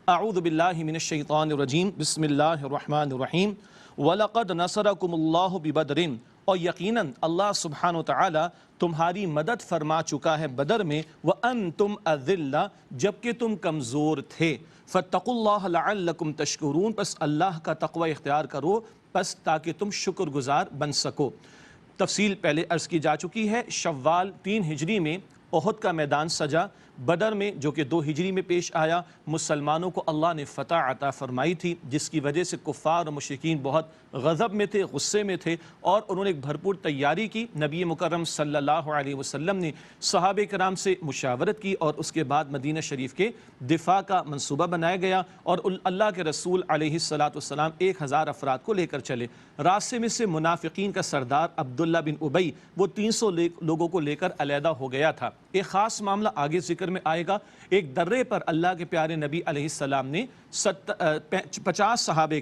اعوذ باللہ من الشیطان الرجیم بسم اللہ الرحمن الرحیم وَلَقَدْ نَصَرَكُمُ اللَّهُ بِبَدْرٍ، اور یقیناً اللہ سبحانہ وتعالی تمہاری مدد فرما چکا ہے بدر میں، وَأَنْتُمْ أَذِلَّ، جبکہ تم کمزور تھے، فَاتَّقُوا اللَّهَ لَعَلَّكُمْ تَشْكُرُونَ، پس اللہ کا تقوی اختیار کرو پس تاکہ تم شکر گزار بن سکو۔ تفصیل پہلے عرض کی جا چکی ہے۔ شوال 3 ہجری میں احد کا میدان سجا، بدر میں جو کہ 2 ہجری میں پیش آیا، مسلمانوں کو اللہ نے فتح عطا فرمائی تھی، جس کی وجہ سے کفار اور مشرکین بہت غضب میں تھے، غصے میں تھے، اور انہوں نے ایک بھرپور تیاری کی۔ نبی مکرم صلی اللہ علیہ وسلم نے صحابہ کرام سے مشاورت کی اور اس کے بعد مدینہ شریف کے دفاع کا منصوبہ بنایا گیا، اور اللہ کے رسول علیہ السلام 1000 افراد کو لے کر چلے۔ راستے میں سے منافقین کا سردار عبداللہ بن ابی وہ 300 لوگوں کو لے کر علیحدہ ہو گیا تھا۔ ایک خاص معاملہ آگے ذکر میں آئے گا۔ ایک درے پر اللہ کے پیارے نبی علیہ السلام نے 50 صحابہ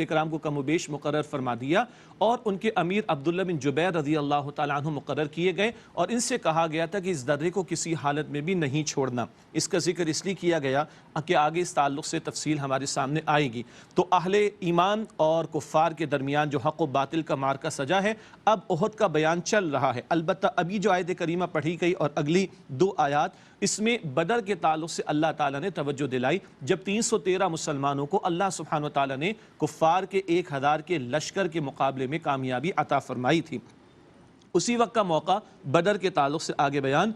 کرام کو کم و بیش مقرر فرما دیا، اور ان کے امیر عبداللہ بن جبیر رضی اللہ تعالیٰ عنہ مقرر کیے گئے، اور ان سے کہا گیا تھا کہ اس درے کو کسی حالت میں بھی نہیں چھوڑنا۔ اس کا ذکر اس لیے کیا گیا کہ آگے اس تعلق سے تفصیل ہمارے سامنے آئے گی۔ تو اہل ایمان اور کفار کے درمیان جو حق و باطل کا معرکہ سجا ہے، اب احد کا بیان چل رہا ہے۔ البتہ ابھی جو آیت کریمہ پڑھی گئی اور اگلی 2 آیات، اس میں بدر کے تعلق سے اللہ تعالیٰ نے توجہ دلائی، جب 313 مسلمانوں کو اللہ سبحانہ وتعالیٰ نے کفار کے 1000 کے لشکر کے مقابلے میں کامیابی عطا فرمائی تھی۔ اسی وقت کا موقع بدر کے تعلق سے آگے بیان،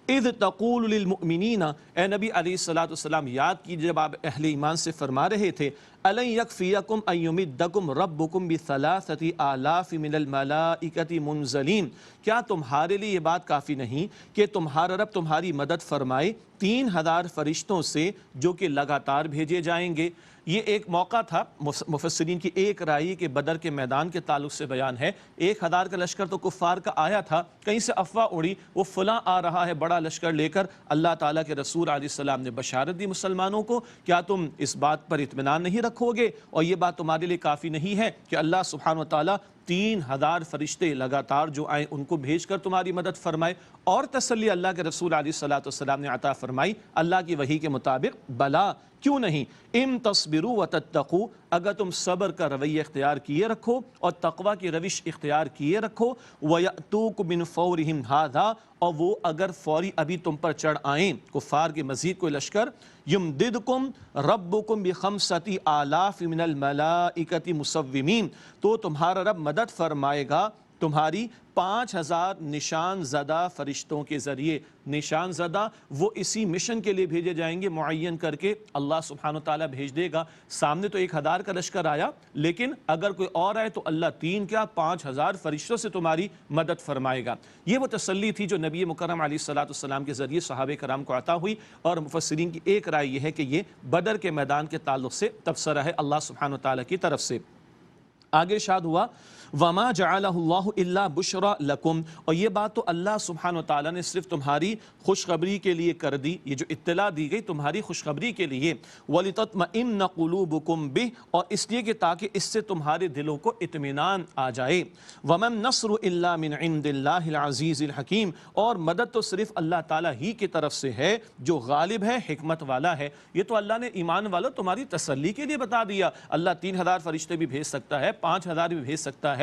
اذ تقول للمؤمنین، اے نبی علیہ السلام یاد کیجئے جب آپ اہل ایمان سے فرما رہے تھے، أَلَنْ يَكْفِيَكُمْ أَنْ يُمِدَّكُمْ رَبُّكُمْ بِثَلَاثَةِ آلَافٍ مِنَ الْمَلَائِكَةِ مُنْزَلِينَ، کیا تمہارے لیے یہ بات کافی نہیں کہ تمہارا رب تمہاری مدد فرمائے 3000 فرشتوں سے جو کہ لگاتار بھیجے جائیں گے؟ یہ ایک موقع تھا، مفسرین کی ایک رائے کہ بدر کے میدان کے تعلق سے بیان ہے۔ 1000 کا لشکر تو کفار کا آیا تھا، کہیں سے افواہ اڑی وہ فلاں آ رہا ہے بڑا لشکر لے کر۔ اللہ تعالیٰ کے رسول علیہ السلام نے بشارت دی مسلمانوں کو، کیا تم اس بات پر اطمینان نہیں رکھو گے، اور یہ بات تمہارے لیے کافی نہیں ہے کہ اللہ سبحانہ وتعالیٰ 3000 فرشتے لگاتار جو آئیں ان کو بھیج کر تمہاری مدد فرمائے؟ اور تسلی اللہ کے رسول علیہ السلام نے عطا فرمائی اللہ کی وحی کے مطابق، بلا کیوں نہیں، ان تصبروا وتتقوا، اگر تم صبر کا رویہ اختیار کیے رکھو اور تقوی کی روش اختیار کیے رکھو، وَيَأْتُوكُم مِّن فَوْرِهِمْ هَٰذَا، اور وہ اگر فوری ابھی تم پر چڑھ آئیں کفار کے مزید کوئی لشکر، یمددکم ربکم بخمسۃ آلاف من الملائکۃ مسومین، تو تمہارا رب مدد فرمائے گا تمہاری 5000 نشان زدہ فرشتوں کے ذریعے۔ نشان زدہ وہ اسی مشن کے لیے بھیجے جائیں گے، معین کر کے اللہ سبحانہ وتعالیٰ بھیج دے گا۔ سامنے تو 1000 کا لشکر آیا، لیکن اگر کوئی اور آئے تو اللہ 5000 فرشتوں سے تمہاری مدد فرمائے گا۔ یہ وہ تسلی تھی جو نبی مکرم علیہ السلام کے ذریعے صحابہ کرام کو عطا ہوئی، اور مفسرین کی ایک رائے یہ ہے کہ یہ بدر کے میدان کے تعلق سے تبصرہ ہے اللہ سبحانہ وتعالیٰ کی طرف سے۔ آگے ارشاد ہوا، وَمَا جَعَلَهُ اللَّهُ إِلَّا بُشْرًا لَكُمْ، اور یہ بات تو اللہ سبحانہ وتعالیٰ نے صرف تمہاری خوشخبری کے لیے کر دی، یہ جو اطلاع دی گئی تمہاری خوشخبری کے لیے، وَلِتَطْمَئِنَّ قُلُوبُكُمْ بِهِ، اور اس لیے کہ تاکہ اس سے تمہارے دلوں کو اطمینان آ جائے۔ وَمَا النَّصْرُ إِلَّا مِنْ عِنْدِ اللَّهِ الْعَزِيزِ الْحَكِيمِ، اور مدد تو صرف اللہ تعالیٰ ہی کی طرف سے ہے جو غالب ہے، حکمت والا ہے۔ یہ تو اللہ نے ایمان والوں تمہاری تسلی کے لیے بتا دیا، اللہ 3000 فرشتے بھی بھیج سکتا ہے، 5000 بھی بھیج سکتا ہے،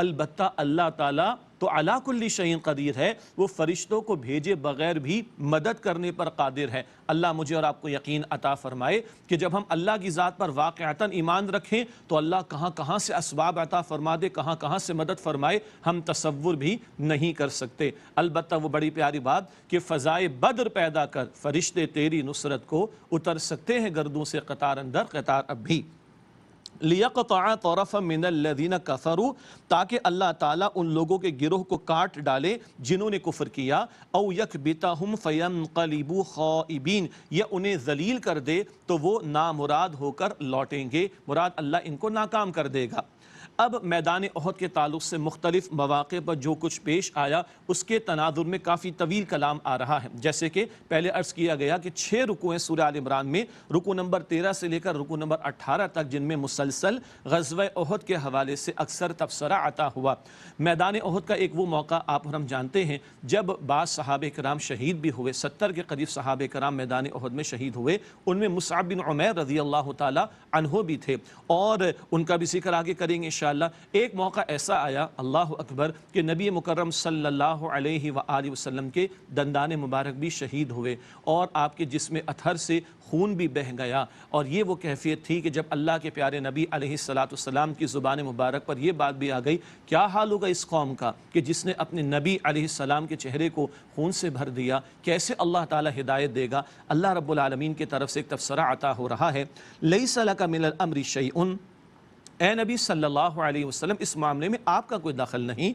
البتہ اللہ تعالیٰ تو علی کل شیء قدیر ہے، وہ فرشتوں کو بھیجے بغیر بھی مدد کرنے پر قادر ہے۔ اللہ مجھے اور آپ کو یقین عطا فرمائے کہ جب ہم اللہ کی ذات پر واقعتاً ایمان رکھیں تو اللہ کہاں کہاں سے اسباب عطا فرما دے، کہاں کہاں سے مدد فرمائے، ہم تصور بھی نہیں کر سکتے۔ البتہ وہ بڑی پیاری بات کہ فضائے بدر پیدا کر فرشتے تیری نصرت کو اتر سکتے ہیں گردوں سے قطار اندر قطار اب بھی۔ لِيَقْطَعَ طَرَفًا مِّنَ الَّذِينَ كَفَرُوا، تاکہ اللہ تعالیٰ ان لوگوں کے گروہ کو کاٹ ڈالے جنہوں نے کفر کیا، او یکبتہم فینقلبوا خائبین، یا انہیں ذلیل کر دے تو وہ نامراد ہو کر لوٹیں گے، مراد اللہ ان کو ناکام کر دے گا۔ اب میدان احد کے تعلق سے مختلف مواقع پر جو کچھ پیش آیا اس کے تناظر میں کافی طویل کلام آ رہا ہے، جیسے کہ پہلے عرض کیا گیا کہ 6 رکوع ہیں سورہ آل عمران میں، رکوع نمبر 13 سے لے کر رکوع نمبر 18 تک، جن میں مسلسل غزوہ احد کے حوالے سے اکثر تبصرہ عطا ہوا۔ میدان احد کا ایک وہ موقع آپ اور ہم جانتے ہیں جب بعض صحابہ کرام شہید بھی ہوئے، 70 کے قریب صحابہ کرام میدان احد میں شہید ہوئے، ان میں مصعب بن عمیر رضی اللہ تعالی عنہ بھی تھے، اور ان کا بھی ذکر آگے کریں گے انشاءاللہ۔ ایک موقع ایسا آیا، اللہ اکبر، کہ نبی مکرم صلی اللہ علیہ وآلہ وسلم کے دندان مبارک بھی شہید ہوئے اور آپ کے جسم اطہر سے خون بھی بہہ گیا، اور یہ وہ کیفیت تھی کہ جب اللہ کے پیارے نبی علیہ السلام کی زبان مبارک پر یہ بات بھی آ گئی، کیا حال ہوگا اس قوم کا کہ جس نے اپنے نبی علیہ السلام کے چہرے کو خون سے بھر دیا، کیسے اللہ تعالی ہدایت دے گا۔ اللہ رب العالمین کی طرف سے ایک تبصرہ عطا ہو رہا ہے، لیس لک من الامر شیء، اے نبی صلی اللہ علیہ وسلم اس معاملے میں آپ کا کوئی دخل نہیں،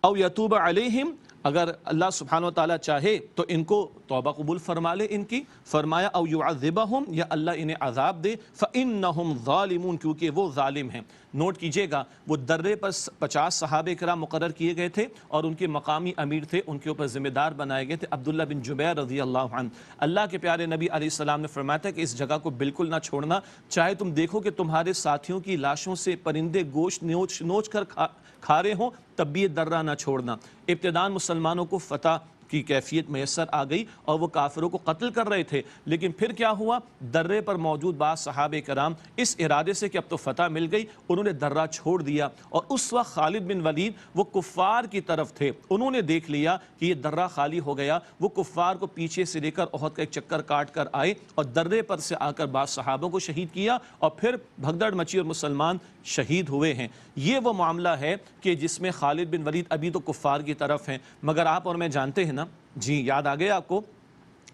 او یتوب علیہم، اگر اللہ سبحانہ و تعالیٰ چاہے تو ان کو توبہ قبول فرما لے ان کی، فرمایا او یعذبہم، یا اللہ انہیں عذاب دے، فإنہم ظالمون، کیونکہ وہ ظالم ہیں۔ نوٹ کیجئے گا، وہ درے پر 50 صحابہ کرام مقرر کیے گئے تھے اور ان کے مقامی امیر تھے، ان کے اوپر ذمہ دار بنائے گئے تھے عبداللہ بن جبیر رضی اللہ عنہ۔ اللہ کے پیارے نبی علیہ السلام نے فرمایا تھا کہ اس جگہ کو بالکل نہ چھوڑنا، چاہے تم دیکھو کہ تمہارے ساتھیوں کی لاشوں سے پرندے گوشت نوچ کر کھا رہے ہوں، تب بھی یہ درہ نہ چھوڑنا۔ ابتداً مسلمانوں کو فتح کی کیفیت میسر آ گئی اور وہ کافروں کو قتل کر رہے تھے، لیکن پھر کیا ہوا، درے پر موجود بعض صحابہ کرام اس ارادے سے کہ اب تو فتح مل گئی، انہوں نے درہ چھوڑ دیا، اور اس وقت خالد بن ولید وہ کفار کی طرف تھے، انہوں نے دیکھ لیا کہ یہ درہ خالی ہو گیا، وہ کفار کو پیچھے سے لے کر احد کا ایک چکر کاٹ کر آئے اور درے پر سے آ کر بعض صحابوں کو شہید کیا، اور پھر بھگدڑ مچی اور مسلمان شہید ہوئے ہیں۔ یہ وہ معاملہ ہے کہ جس میں خالد بن ولید ابھی تو کفار کی طرف ہیں، مگر آپ اور میں جانتے ہیں نا، جی یاد آ گیا آپ کو،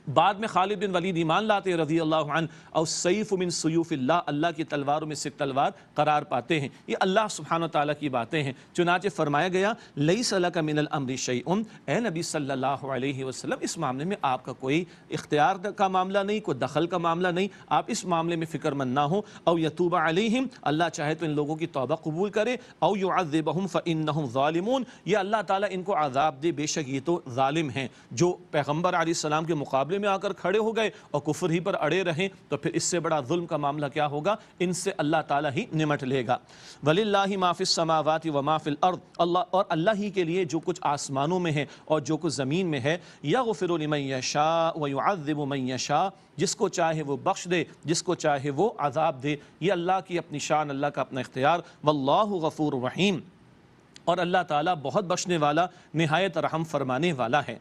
بعد میں خالد بن ولید ایمان لاتے رضی اللہ عنہ، اور سیف من سیوف اللہ، اللہ کی تلواروں میں سے تلوار قرار پاتے ہیں۔ یہ اللہ سبحانہ وتعالیٰ کی باتیں ہیں، چنانچہ فرمایا گیا لیس لک من الامر شیء، اے نبی صلی اللہ علیہ وسلم اس معاملے میں آپ کا کوئی اختیار کا معاملہ نہیں، کوئی دخل کا معاملہ نہیں، آپ اس معاملے میں فکر مند نہ ہو۔ او یتوب علیہم، اللہ چاہے تو ان لوگوں کی توبہ قبول کرے، او یعذبہم فانہم ظالمون، یہ اللہ تعالیٰ ان کو عذاب دے، بے شک یہ تو ظالم ہیں، جو پیغمبر علیہ السلام کے مقابلے میں آ کر کھڑے ہو گئے اور کفر ہی پر اڑے رہیں، تو پھر اس سے بڑا ظلم کا معاملہ کیا ہوگا، ان سے اللہ تعالیٰ ہی نمٹ لے گا۔ وَلِلَّهِ مَا فِي السَّمَاوَاتِ وَمَا فِي الْأَرْضِ، اور اللہ ہی کے لیے جو کچھ آسمانوں میں ہے اور جو کچھ زمین میں ہے، يَغْفِرُ لِمَن يَشَاءُ وَيُعَذِّبُ مَن يَشَاءُ، جس کو چاہے وہ بخش دے، جس کو چاہے وہ عذاب دے، یہ اللہ کی اپنی شان، اللہ کا اپنا اختیار۔ وَاللَّهُ غَفُورٌ رَحِيمٌ، اور اللہ تعالیٰ بہت بخشنے والا، نہایت رحم فرمانے والا ہے۔